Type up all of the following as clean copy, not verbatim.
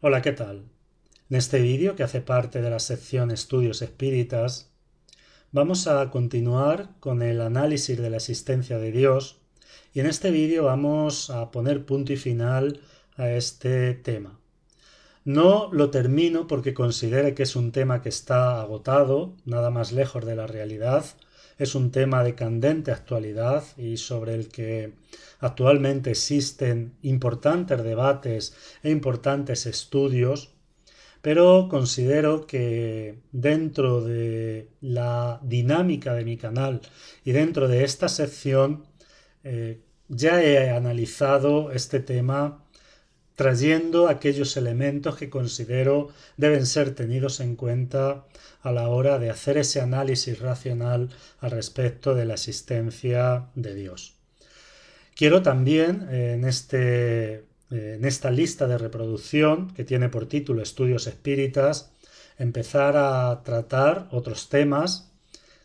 Hola, ¿qué tal? En este vídeo, que hace parte de la sección Estudios Espíritas, vamos a continuar con el análisis de la existencia de Dios y en este vídeo vamos a poner punto y final a este tema. No lo termino porque considere que es un tema que está agotado, nada más lejos de la realidad. Es un tema de candente actualidad y sobre el que actualmente existen importantes debates e importantes estudios, pero considero que dentro de la dinámica de mi canal y dentro de esta sección ya he analizado este tema trayendo aquellos elementos que considero deben ser tenidos en cuenta a la hora de hacer ese análisis racional al respecto de la existencia de Dios. Quiero también en esta lista de reproducción que tiene por título Estudios Espíritas empezar a tratar otros temas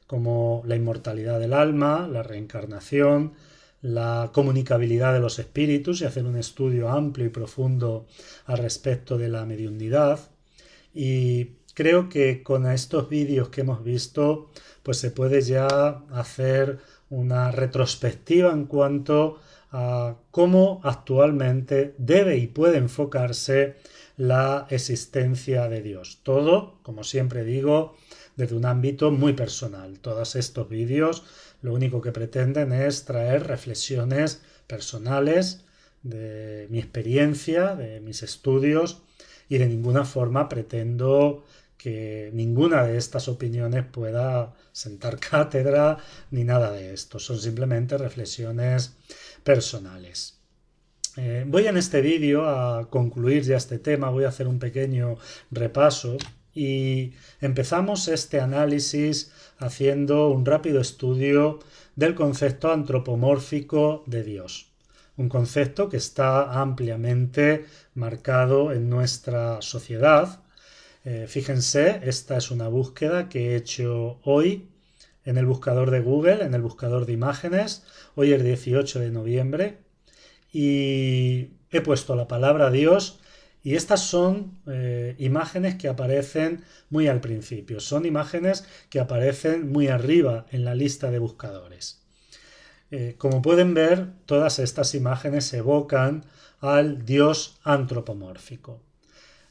como la inmortalidad del alma, la reencarnación, la comunicabilidad de los espíritus y hacer un estudio amplio y profundo al respecto de la mediunidad. Y creo que con estos vídeos que hemos visto, pues se puede ya hacer una retrospectiva en cuanto a cómo actualmente debe y puede enfocarse la existencia de Dios. Todo, como siempre digo, desde un ámbito muy personal. Todos estos vídeos lo único que pretenden es traer reflexiones personales de mi experiencia, de mis estudios, y de ninguna forma pretendo que ninguna de estas opiniones pueda sentar cátedra ni nada de esto. Son simplemente reflexiones personales. Voy en este vídeo a concluir ya este tema, voy a hacer un pequeño repaso y empezamos este análisis haciendo un rápido estudio del concepto antropomórfico de Dios. Un concepto que está ampliamente marcado en nuestra sociedad. Fíjense, esta es una búsqueda que he hecho hoy en el buscador de Google, en el buscador de imágenes. Hoy es 18 de noviembre y he puesto la palabra Dios y estas son imágenes que aparecen muy al principio, son imágenes que aparecen muy arriba en la lista de buscadores. Como pueden ver, todas estas imágenes evocan al Dios antropomórfico.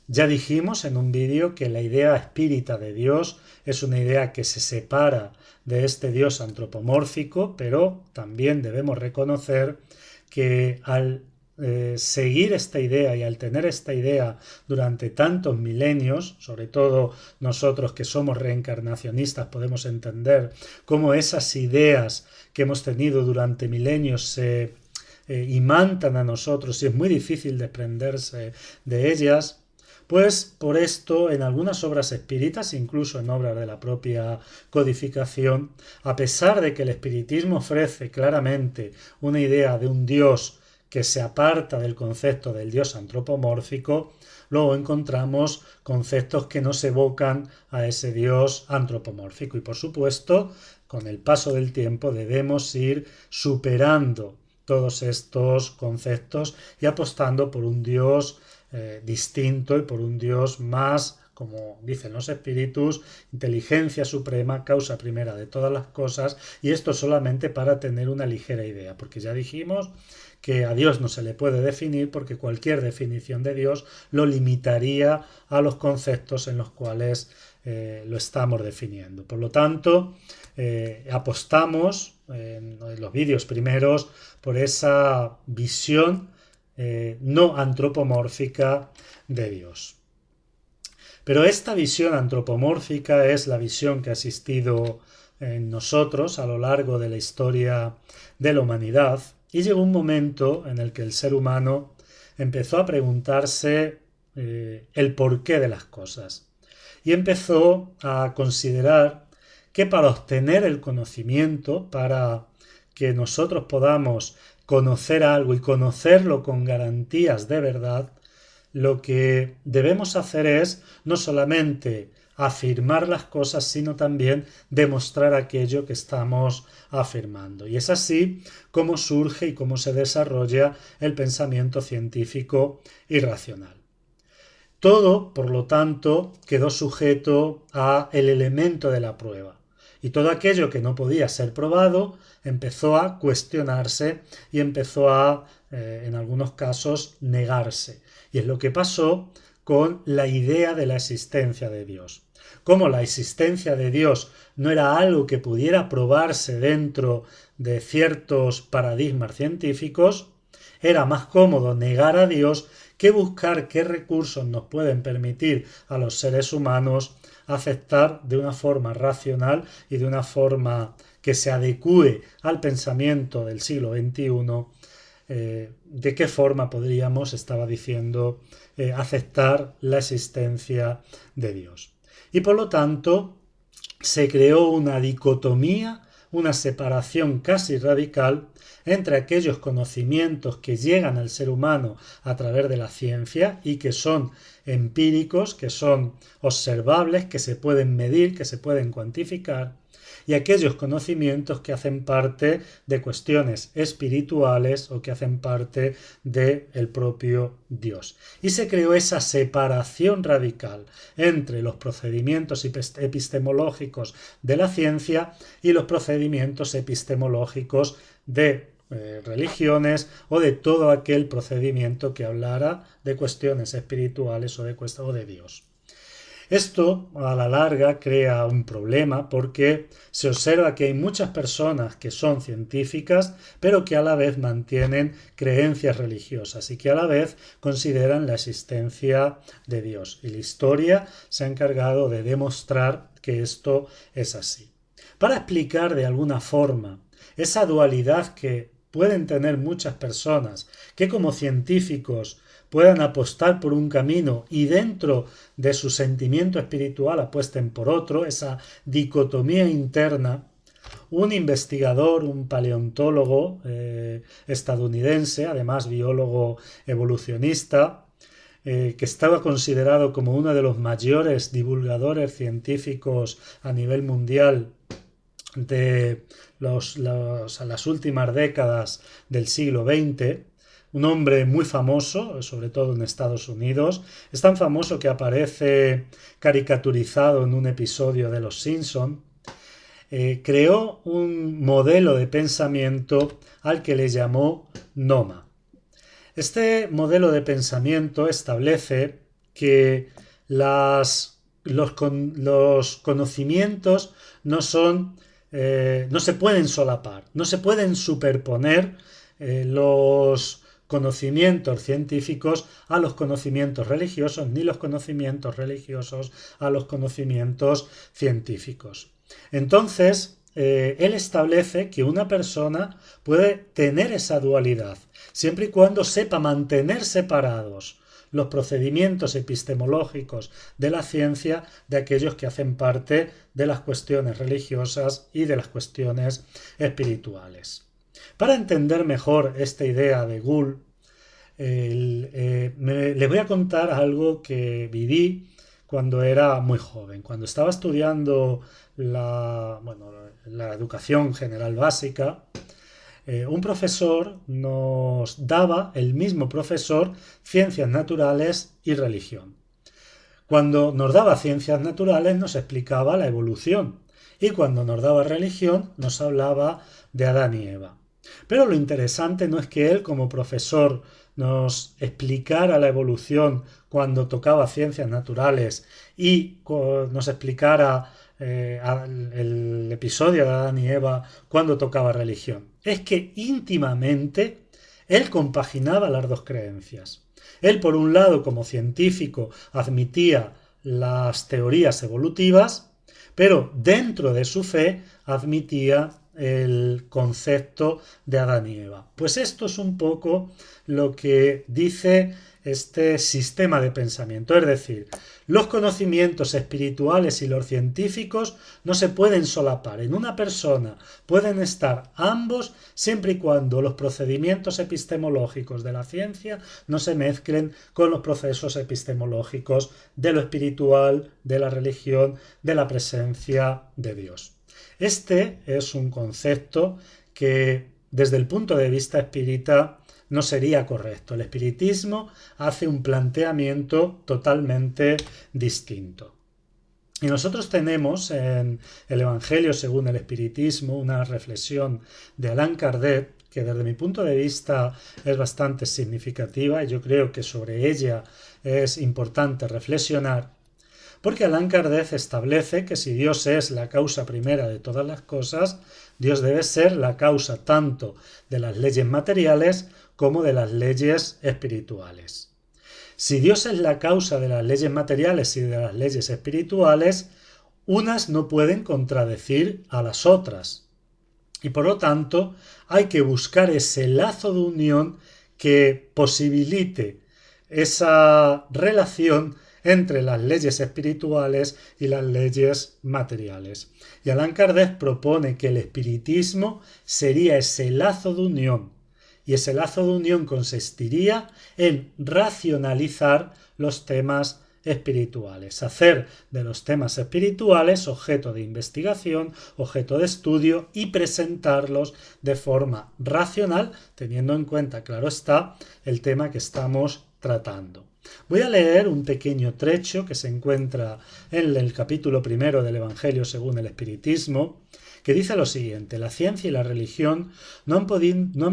Ya dijimos en un vídeo que la idea espírita de Dios es una idea que se separa de este Dios antropomórfico, pero también debemos reconocer que al seguir esta idea y al tener esta idea durante tantos milenios, sobre todo nosotros que somos reencarnacionistas podemos entender cómo esas ideas que hemos tenido durante milenios se imantan a nosotros y es muy difícil desprenderse de ellas. Pues por esto, en algunas obras espíritas, incluso en obras de la propia codificación, a pesar de que el espiritismo ofrece claramente una idea de un Dios que se aparta del concepto del Dios antropomórfico, luego encontramos conceptos que nos evocan a ese Dios antropomórfico. Y por supuesto, con el paso del tiempo debemos ir superando todos estos conceptos y apostando por un Dios distinto y por un Dios más, como dicen los espíritus, inteligencia suprema, causa primera de todas las cosas, y esto solamente para tener una ligera idea, porque ya dijimos que a Dios no se le puede definir porque cualquier definición de Dios lo limitaría a los conceptos en los cuales lo estamos definiendo. Por lo tanto, apostamos en los vídeos primeros por esa visión no antropomórfica de Dios. Pero esta visión antropomórfica es la visión que ha existido en nosotros a lo largo de la historia de la humanidad y llegó un momento en el que el ser humano empezó a preguntarse el porqué de las cosas y empezó a considerar que para obtener el conocimiento, para que nosotros podamos conocer algo y conocerlo con garantías de verdad, lo que debemos hacer es no solamente afirmar las cosas, sino también demostrar aquello que estamos afirmando. Y es así como surge y cómo se desarrolla el pensamiento científico y racional. Todo, por lo tanto, quedó sujeto a el elemento de la prueba. Y todo aquello que no podía ser probado empezó a cuestionarse y empezó a, en algunos casos, negarse. Y es lo que pasó con la idea de la existencia de Dios. Como la existencia de Dios no era algo que pudiera probarse dentro de ciertos paradigmas científicos, era más cómodo negar a Dios que buscar qué recursos nos pueden permitir a los seres humanos aceptar de una forma racional y de una forma que se adecúe al pensamiento del siglo XXI, de qué forma podríamos, estaba diciendo, aceptar la existencia de Dios. Y por lo tanto se creó una dicotomía, una separación casi radical entre aquellos conocimientos que llegan al ser humano a través de la ciencia y que son empíricos, que son observables, que se pueden medir, que se pueden cuantificar, y aquellos conocimientos que hacen parte de cuestiones espirituales o que hacen parte del propio Dios. Y se creó esa separación radical entre los procedimientos epistemológicos de la ciencia y los procedimientos epistemológicos de religiones o de todo aquel procedimiento que hablara de cuestiones espirituales o de Dios. Esto a la larga crea un problema porque se observa que hay muchas personas que son científicas pero que a la vez mantienen creencias religiosas y que a la vez consideran la existencia de Dios. Y la historia se ha encargado de demostrar que esto es así. Para explicar de alguna forma esa dualidad que pueden tener muchas personas que como científicos puedan apostar por un camino y dentro de su sentimiento espiritual apuesten por otro, esa dicotomía interna, un investigador, un paleontólogo estadounidense, además biólogo evolucionista, que estaba considerado como uno de los mayores divulgadores científicos a nivel mundial de las últimas décadas del siglo XX, un hombre muy famoso, sobre todo en Estados Unidos, es tan famoso que aparece caricaturizado en un episodio de Los Simpson. Creó un modelo de pensamiento al que le llamó Noma. Este modelo de pensamiento establece que los conocimientos no se pueden solapar, no se pueden superponer los conocimientos científicos a los conocimientos religiosos, ni los conocimientos religiosos a los conocimientos científicos. Entonces, él establece que una persona puede tener esa dualidad, siempre y cuando sepa mantener separados los procedimientos epistemológicos de la ciencia de aquellos que hacen parte de las cuestiones religiosas y de las cuestiones espirituales. Para entender mejor esta idea de Gould, les voy a contar algo que viví cuando era muy joven. Cuando estaba estudiando la educación general básica, un profesor nos daba, el mismo profesor, ciencias naturales y religión. Cuando nos daba ciencias naturales nos explicaba la evolución y cuando nos daba religión nos hablaba de Adán y Eva. Pero lo interesante no es que él como profesor nos explicara la evolución cuando tocaba ciencias naturales y nos explicara el episodio de Adán y Eva cuando tocaba religión. Es que íntimamente él compaginaba las dos creencias. Él, por un lado, como científico, admitía las teorías evolutivas, pero dentro de su fe admitía el concepto de Adán y Eva. Pues esto es un poco lo que dice este sistema de pensamiento, es decir, los conocimientos espirituales y los científicos no se pueden solapar. En una persona pueden estar ambos siempre y cuando los procedimientos epistemológicos de la ciencia no se mezclen con los procesos epistemológicos de lo espiritual, de la religión, de la presencia de Dios. Este es un concepto que desde el punto de vista espírita no sería correcto. El espiritismo hace un planteamiento totalmente distinto. Y nosotros tenemos en el Evangelio según el Espiritismo una reflexión de Allan Kardec que desde mi punto de vista es bastante significativa y yo creo que sobre ella es importante reflexionar, porque Allan Kardec establece que si Dios es la causa primera de todas las cosas, Dios debe ser la causa tanto de las leyes materiales como de las leyes espirituales. Si Dios es la causa de las leyes materiales y de las leyes espirituales, unas no pueden contradecir a las otras. Y por lo tanto, hay que buscar ese lazo de unión que posibilite esa relación entre las leyes espirituales y las leyes materiales. Y Allan Kardec propone que el espiritismo sería ese lazo de unión. Y ese lazo de unión consistiría en racionalizar los temas espirituales, hacer de los temas espirituales objeto de investigación, objeto de estudio y presentarlos de forma racional, teniendo en cuenta, claro está, el tema que estamos tratando. Voy a leer un pequeño trecho que se encuentra en el capítulo primero del Evangelio según el Espiritismo, que dice lo siguiente: la ciencia y la religión no han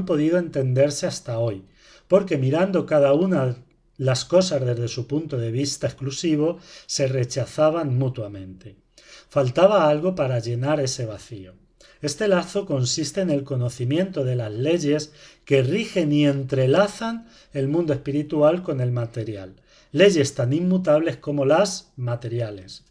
podido entenderse hasta hoy, porque mirando cada una las cosas desde su punto de vista exclusivo, se rechazaban mutuamente. Faltaba algo para llenar ese vacío. Este lazo consiste en el conocimiento de las leyes que rigen y entrelazan el mundo espiritual con el material, leyes tan inmutables como las materiales.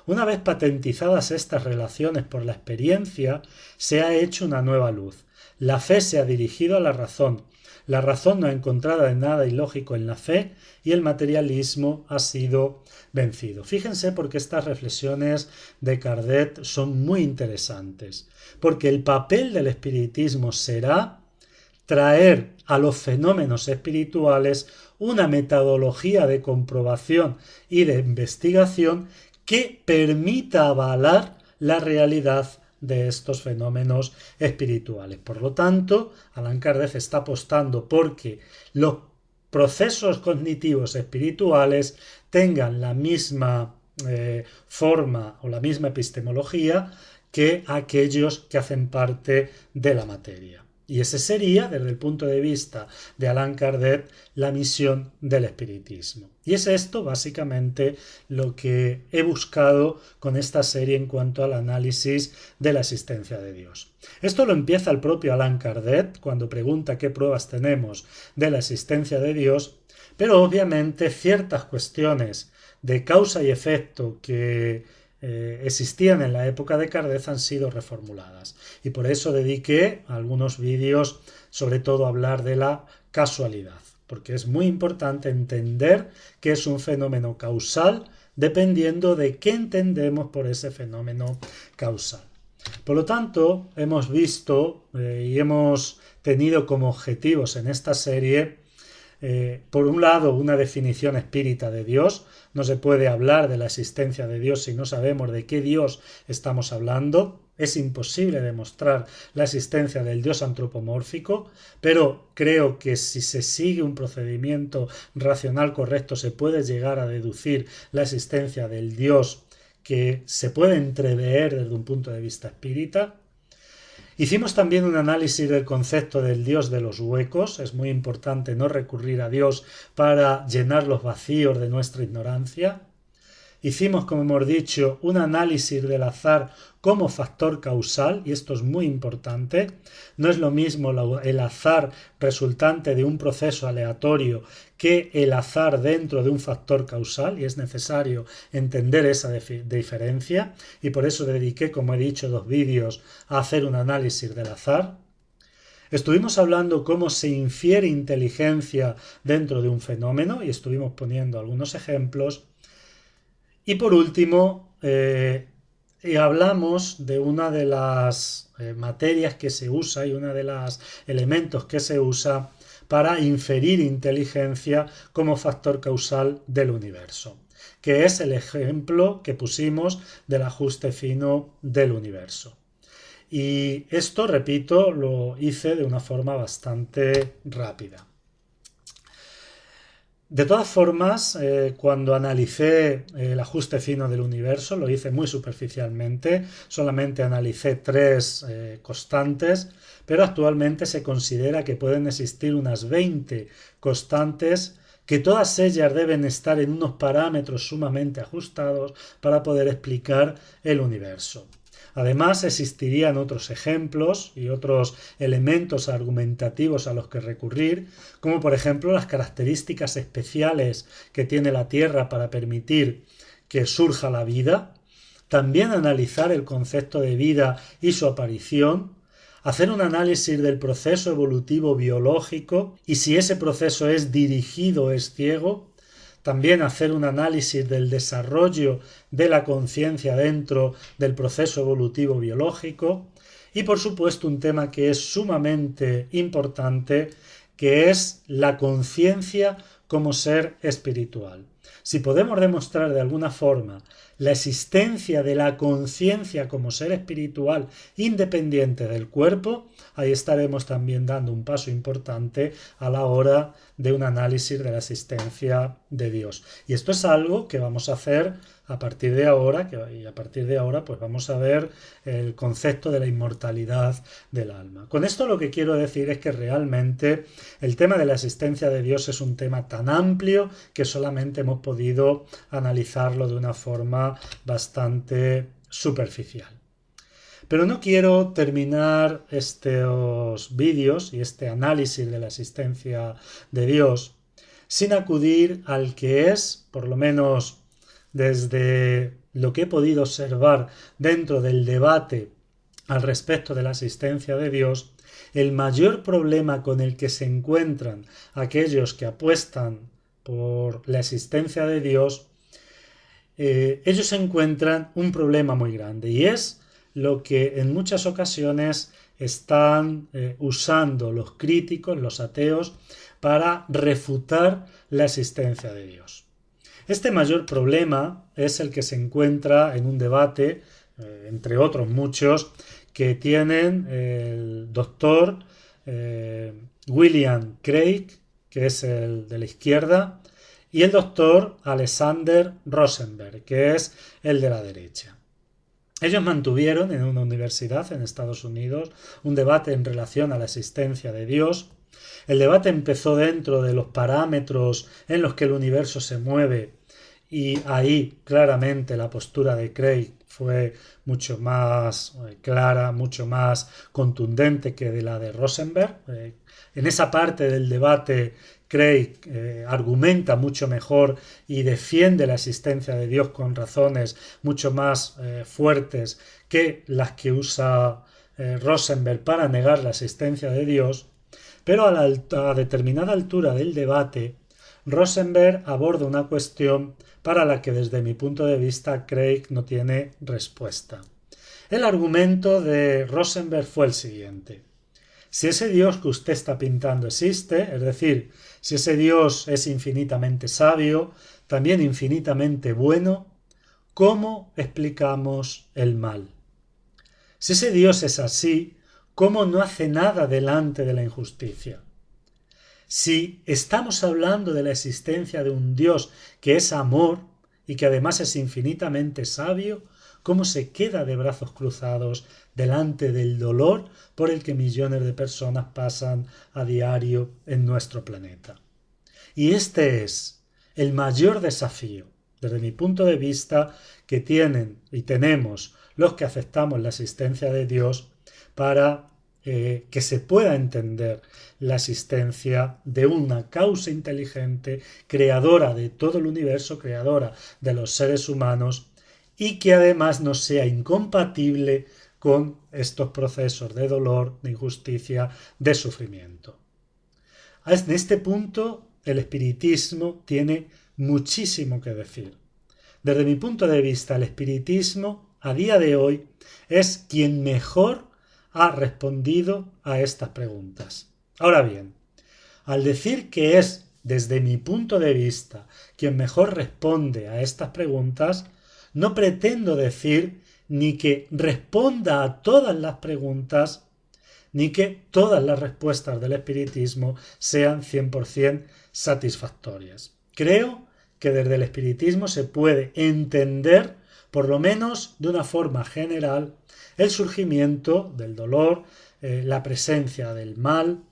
Una vez patentizadas estas relaciones por la experiencia, se ha hecho una nueva luz. La fe se ha dirigido a la razón no ha encontrado nada ilógico en la fe y el materialismo ha sido vencido. Fíjense porque estas reflexiones de Kardec son muy interesantes, porque el papel del espiritismo será traer a los fenómenos espirituales una metodología de comprobación y de investigación que permita avalar la realidad de estos fenómenos espirituales. Por lo tanto, Allan Kardec está apostando porque los procesos cognitivos espirituales tengan la misma forma o la misma epistemología que aquellos que hacen parte de la materia. Y ese sería, desde el punto de vista de Allan Kardec, la misión del espiritismo. Y es esto básicamente lo que he buscado con esta serie en cuanto al análisis de la existencia de Dios. Esto lo empieza el propio Allan Kardec cuando pregunta qué pruebas tenemos de la existencia de Dios, pero obviamente ciertas cuestiones de causa y efecto que existían en la época de Kardec han sido reformuladas y por eso dediqué algunos vídeos sobre todo a hablar de la casualidad, porque es muy importante entender que es un fenómeno causal dependiendo de qué entendemos por ese fenómeno causal. Por lo tanto, hemos visto y hemos tenido como objetivos en esta serie por un lado, una definición espírita de Dios. No se puede hablar de la existencia de Dios si no sabemos de qué Dios estamos hablando. Es imposible demostrar la existencia del Dios antropomórfico, pero creo que si se sigue un procedimiento racional correcto se puede llegar a deducir la existencia del Dios que se puede entrever desde un punto de vista espírita. Hicimos también un análisis del concepto del Dios de los huecos. Es muy importante no recurrir a Dios para llenar los vacíos de nuestra ignorancia. Hicimos, como hemos dicho, un análisis del azar como factor causal, y esto es muy importante. No es lo mismo el azar resultante de un proceso aleatorio que el azar dentro de un factor causal, y es necesario entender esa diferencia, y por eso dediqué, como he dicho, 2 vídeos a hacer un análisis del azar. Estuvimos hablando cómo se infiere inteligencia dentro de un fenómeno, y estuvimos poniendo algunos ejemplos. Y por último, hablamos de una de las materias que se usa y uno de los elementos que se usa para inferir inteligencia como factor causal del universo, que es el ejemplo que pusimos del ajuste fino del universo. Y esto, repito, lo hice de una forma bastante rápida. De todas formas, cuando analicé el ajuste fino del universo, lo hice muy superficialmente, solamente analicé tres constantes, pero actualmente se considera que pueden existir unas 20 constantes, que todas ellas deben estar en unos parámetros sumamente ajustados para poder explicar el universo. Además, existirían otros ejemplos y otros elementos argumentativos a los que recurrir, como por ejemplo las características especiales que tiene la Tierra para permitir que surja la vida, también analizar el concepto de vida y su aparición, hacer un análisis del proceso evolutivo biológico y si ese proceso es dirigido o es ciego, también hacer un análisis del desarrollo de la conciencia dentro del proceso evolutivo biológico y por supuesto un tema que es sumamente importante, que es la conciencia como ser espiritual. Si podemos demostrar de alguna forma la existencia de la conciencia como ser espiritual independiente del cuerpo, ahí estaremos también dando un paso importante a la hora de un análisis de la existencia de Dios. Y esto es algo que vamos a hacer a partir de ahora, y a partir de ahora pues vamos a ver el concepto de la inmortalidad del alma. Con esto lo que quiero decir es que realmente el tema de la existencia de Dios es un tema tan amplio que solamente hemos podido analizarlo de una forma bastante superficial. Pero no quiero terminar estos vídeos y este análisis de la existencia de Dios sin acudir al que es, por lo menos desde lo que he podido observar dentro del debate al respecto de la existencia de Dios, el mayor problema con el que se encuentran aquellos que apuestan por la existencia de Dios, ellos encuentran un problema muy grande y es lo que en muchas ocasiones están usando los críticos, los ateos, para refutar la existencia de Dios. Este mayor problema es el que se encuentra en un debate, entre otros muchos, que tienen el doctor William Craig, que es el de la izquierda, y el doctor Alexander Rosenberg, que es el de la derecha. Ellos mantuvieron en una universidad en Estados Unidos un debate en relación a la existencia de Dios. El debate empezó dentro de los parámetros en los que el universo se mueve y ahí claramente la postura de Craig fue mucho más clara, mucho más contundente que de la de Rosenberg. En esa parte del debate Craig argumenta mucho mejor y defiende la existencia de Dios con razones mucho más fuertes que las que usa Rosenberg para negar la existencia de Dios, pero a determinada altura del debate Rosenberg aborda una cuestión para la que desde mi punto de vista Craig no tiene respuesta. El argumento de Rosenberg fue el siguiente: si ese Dios que usted está pintando existe, es decir, si ese Dios es infinitamente sabio, también infinitamente bueno, ¿cómo explicamos el mal? Si ese Dios es así, ¿cómo no hace nada delante de la injusticia? Si estamos hablando de la existencia de un Dios que es amor y que además es infinitamente sabio, ¿cómo se queda de brazos cruzados delante del dolor por el que millones de personas pasan a diario en nuestro planeta? Y este es el mayor desafío, desde mi punto de vista, que tienen y tenemos los que aceptamos la existencia de Dios para que se pueda entender la existencia de una causa inteligente, creadora de todo el universo, creadora de los seres humanos, y que además no sea incompatible con estos procesos de dolor, de injusticia, de sufrimiento. En este punto, el espiritismo tiene muchísimo que decir. Desde mi punto de vista, el espiritismo, a día de hoy, es quien mejor ha respondido a estas preguntas. Ahora bien, al decir que es, desde mi punto de vista, quien mejor responde a estas preguntas, no pretendo decir ni que responda a todas las preguntas, ni que todas las respuestas del espiritismo sean 100% satisfactorias. Creo que desde el espiritismo se puede entender, por lo menos de una forma general, el surgimiento del dolor, la presencia del mal,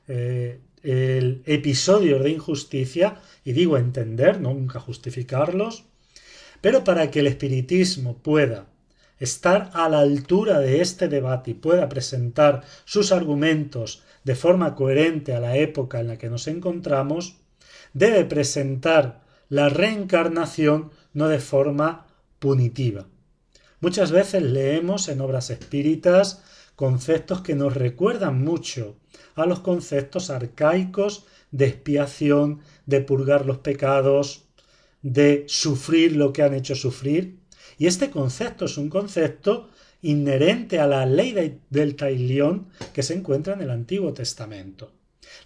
el episodio de injusticia, y digo entender, no nunca justificarlos, pero para que el espiritismo pueda estar a la altura de este debate y pueda presentar sus argumentos de forma coherente a la época en la que nos encontramos, debe presentar la reencarnación no de forma punitiva. Muchas veces leemos en obras espíritas conceptos que nos recuerdan mucho a los conceptos arcaicos de expiación, de purgar los pecados, de sufrir lo que han hecho sufrir. Y este concepto es un concepto inherente a la ley del Tailión que se encuentra en el Antiguo Testamento.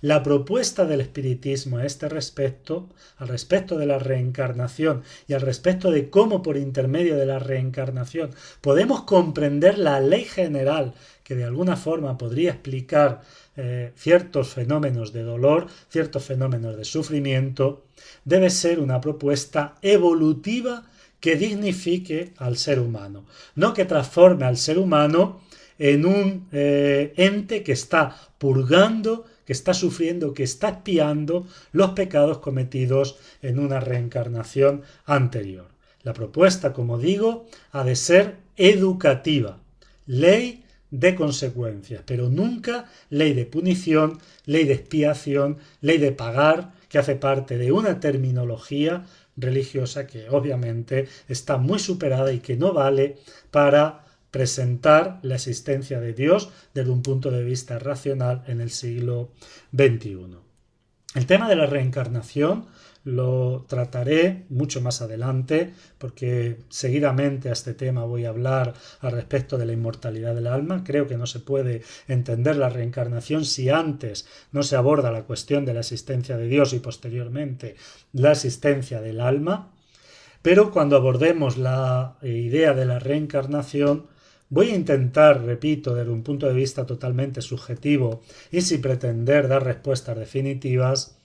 La propuesta del espiritismo a este respecto, al respecto de la reencarnación y al respecto de cómo por intermedio de la reencarnación podemos comprender la ley general que de alguna forma podría explicar ciertos fenómenos de dolor, ciertos fenómenos de sufrimiento, debe ser una propuesta evolutiva que dignifique al ser humano, no que transforme al ser humano en un ente que está purgando, que está sufriendo, que está expiando los pecados cometidos en una reencarnación anterior. La propuesta, como digo, ha de ser educativa, ley de consecuencias, pero nunca ley de punición, ley de expiación, ley de pagar, que hace parte de una terminología religiosa que obviamente está muy superada y que no vale para presentar la existencia de Dios desde un punto de vista racional en el siglo XXI. El tema de la reencarnación lo trataré mucho más adelante porque seguidamente a este tema voy a hablar al respecto de la inmortalidad del alma. Creo que no se puede entender la reencarnación si antes no se aborda la cuestión de la existencia de Dios y posteriormente la existencia del alma. Pero cuando abordemos la idea de la reencarnación, voy a intentar, repito, desde un punto de vista totalmente subjetivo y sin pretender dar respuestas definitivas,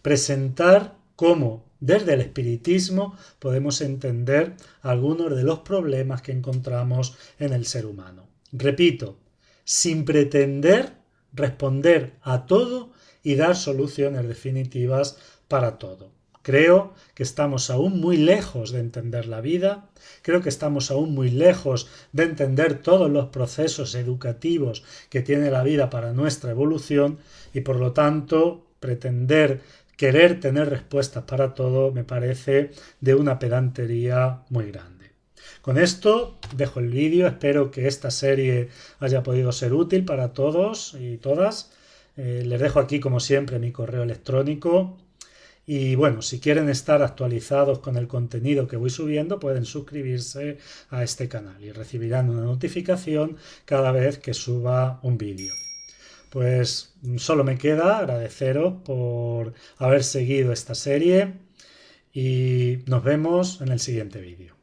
presentar cómo desde el espiritismo podemos entender algunos de los problemas que encontramos en el ser humano. Repito, sin pretender responder a todo y dar soluciones definitivas para todo. Creo que estamos aún muy lejos de entender la vida, creo que estamos aún muy lejos de entender todos los procesos educativos que tiene la vida para nuestra evolución y por lo tanto querer tener respuestas para todo me parece de una pedantería muy grande. Con esto dejo el vídeo, espero que esta serie haya podido ser útil para todos y todas. Les dejo aquí como siempre mi correo electrónico. Y bueno, si quieren estar actualizados con el contenido que voy subiendo, pueden suscribirse a este canal y recibirán una notificación cada vez que suba un vídeo. Pues solo me queda agradeceros por haber seguido esta serie y nos vemos en el siguiente vídeo.